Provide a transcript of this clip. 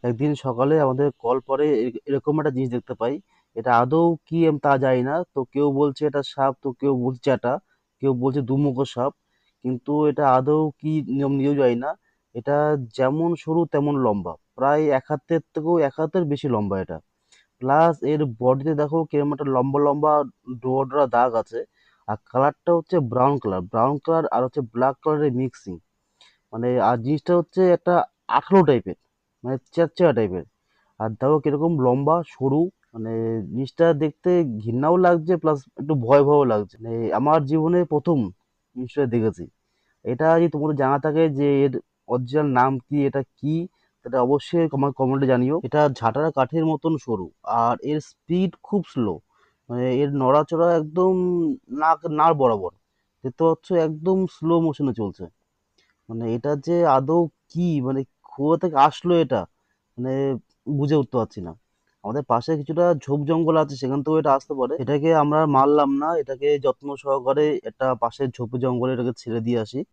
একদিন সকালে আমাদের কল পরে এরকম একটা জিনিস দেখতে পাই। এটা আদৌ কি আমি তা জানি না। তো কেউ বলছে এটা সাপ, তো কেউ বলছে চ্যাটা, কেউ বলছে দুমুখো সাপ। কিন্তু এটা আদৌ কি নিয়ম নিজেও জানি না। এটা যেমন সরু তেমন লম্বা, প্রায় এক হাতের থেকেও এক হাতের বেশি লম্বা এটা। প্লাস এর বডিতে দেখো কিরকম একটা লম্বা লম্বা ডোরা ডোরা দাগ আছে। আর কালারটা হচ্ছে ব্রাউন কালার, ব্রাউন কালার আর হচ্ছে ব্ল্যাক কালারের মিক্সিং। মানে আর জিনিসটা হচ্ছে একটা আঠালো টাইপের, মানে চ্যাপচ্যাপা টাইপের। আর দেখো কিরকম লম্বা সরু। মানে জিনিসটা দেখতে ঘৃণাও লাগছে, প্লাস একটু ভয় ভয়ও লাগছে। মানে আমার জীবনে প্রথম জিনিসটা দেখেছি। এটা যদি তোমাদের জানা থাকে যে এর অরিজিনাল নাম কি, এটা কি, সেটা অবশ্যই আমার কমেন্টে জানিও। এটা ঝাঁটার কাঠের মতন সরু, আর এর স্পিড খুব স্লো। মানে এর নড়াচড়া একদম নাক নাড় বরাবর, দেখতে পাচ্ছ একদম স্লো মোশনে চলছে। মানে এটা যে আদৌ কি, মানে কোথা থেকে আসলো এটা, মানে বুঝে উঠতে পারছি না। আমাদের পাশে কিছুটা ঝোপ জঙ্গল আছে, সেখান থেকেও এটা আসতে পারে। এটাকে আমরা মারলাম না, এটাকে যত্ন সহকারে একটা পাশের ঝোপ জঙ্গলে এটাকে ছেড়ে দিয়ে আসি।